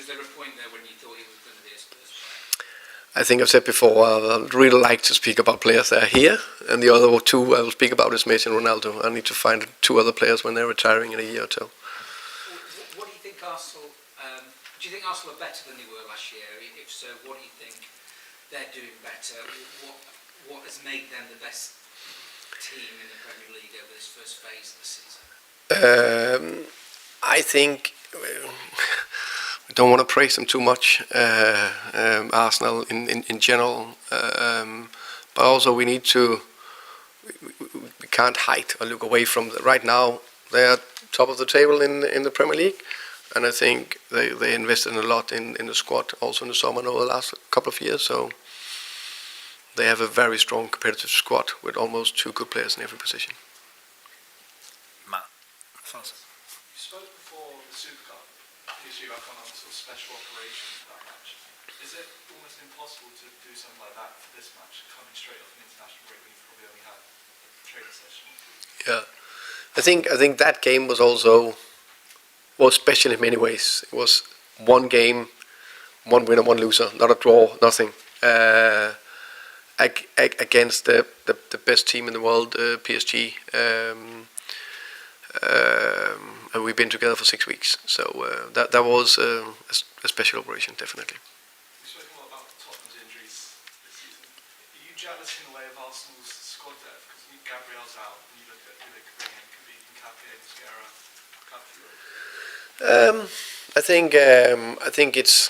was there a point there when you thought he was going to be a Spurs player? I think I've said before, I'd really like to speak about players that are here, and the other two I will speak about is Messi and Ronaldo. I need to find two other players when they're retiring in a year or two. What do you think Arsenal, do you think Arsenal are better than they were last year? If so, what do you think they're doing better? What has made them the best team in the Premier League over this first phase of the season? I think we don't want to praise them too much, Arsenal in general, but also we need to, we can't hide or look away from right now. They are top of the table in the Premier League, and I think they invested a lot in the squad also in the summer and over the last couple of years, so they have a very strong competitive squad with almost two good players in every position. Matt? You spoke before the Super Cup, the issue about on sort of special operation for that match. Is it almost impossible to do something like that for this match, coming straight off an international break when you've probably only had a training session? Yeah, I think that game was also special in many ways. It was one game, one winner, one loser, not a draw, nothing. Against the best team in the world, PSG. And we've been together for 6 weeks, so that was a special operation, definitely. We've spoken a lot about Tottenham's injuries this season. Are you jealous in a way of Arsenal's squad depth? Because Gabriel's out, and you look at who they could bring in, could be Nkapé, Mascara, I think it's.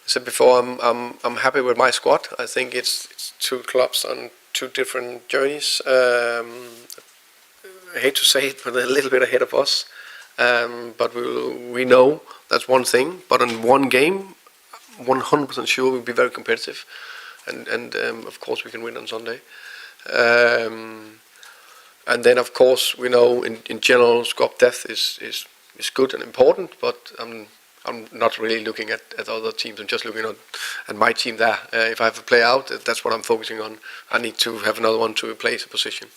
I said before, I'm happy with my squad. I think it's two clubs on two different journeys. I hate to say it, but a little bit ahead of us. But we know that's one thing. But in one game, 100% sure we'll be very competitive, and of course we can win on Sunday. And then of course we know in general squad depth is good and important. But I'm not really looking at other teams. I'm just looking at my team there. If I have a player out, that's what I'm focusing on. I need to have another one to replace a position.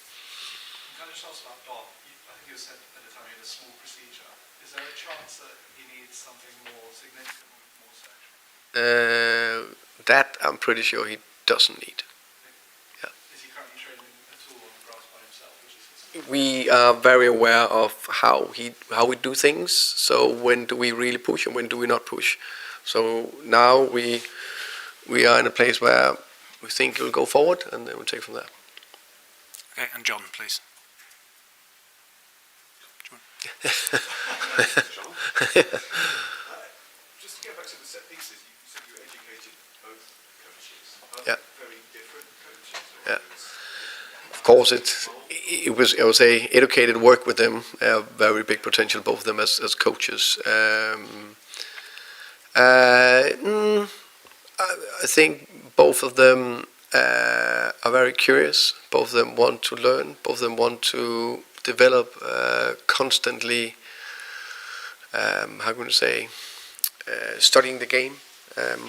Can I just ask about Bob? I think you said at the time he had a small procedure. Is there a chance that he needs something more significant, more surgery? That I'm pretty sure he doesn't need. Yeah. Is he currently training at all on the grass by himself? We are very aware of how we do things. So when do we really push and when do we not push? So now we are in a place where we think it'll go forward, and then we'll take from there. Okay, and John, please. Just to get back to the set pieces, you said you educated both coaches. Yeah. Very different coaches. Yeah. Of course, it was, I would say, educated work with them. Very big potential, both of them as coaches. I think both of them are very curious. Both of them want to learn. Both of them want to develop constantly. How can I say? Studying the game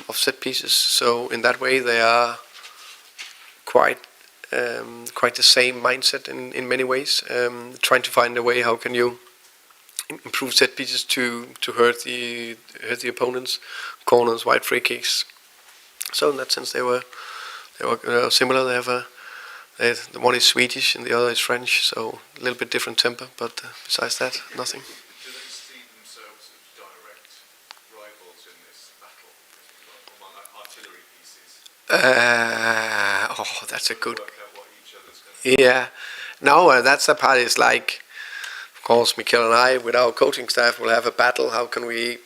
of set pieces. So in that way, they are quite the same mindset in many ways. Trying to find a way how can you improve set pieces to hurt the opponents, corners, wide free kicks. So in that sense, they were similar. They have the one is Swedish and the other is French, so a little bit different temper. But besides that, nothing. Do they see themselves as direct rivals in this battle? Like artillery pieces? That's a good. Work out what each other's going to Yeah, no, that's the part. Is like, of course, Mikel and I, with our coaching staff, will have a battle. How can we,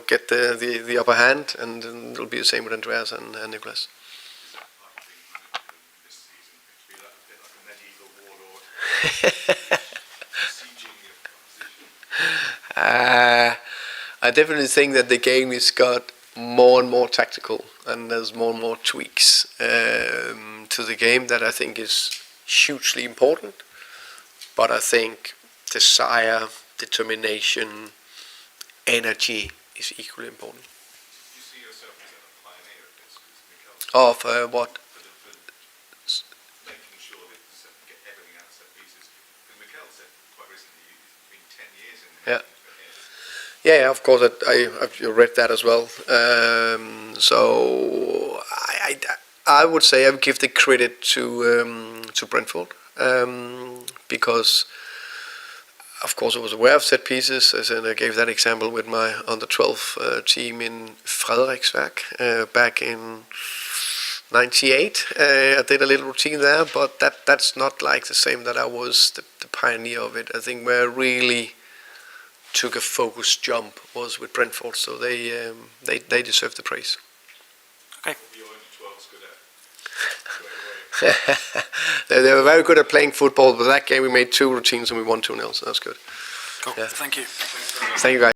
get the upper hand? And it'll be the same with Andreas and Nicholas. Is that this season to be like a bit like a medieval warlord sieging your opposition? I definitely think that the game has got more and more tactical, and there's more and more tweaks to the game that I think is hugely important. But I think desire, determination, energy is equally important. Do you see yourself as a pioneer of this? Of what? For making sure that you get everything out of set pieces. Because Mikel said quite recently, it's been 10 years in Yeah. Yeah, of course, I've read that as well. So I would say I would give the credit to Brentford, because of course I was aware of set pieces, as in I gave that example with my under 12 team in Frederiksværk back in '98. I did a little routine there, but that's not like the same that I was the pioneer of it. I think where I really took a focus jump was with Brentford, so they deserve the praise. Okay. They were very good at playing football, but that game we made 2 routines and we won 2-0, so that's good. Cool. Yeah. Thank you. Thank you, guys.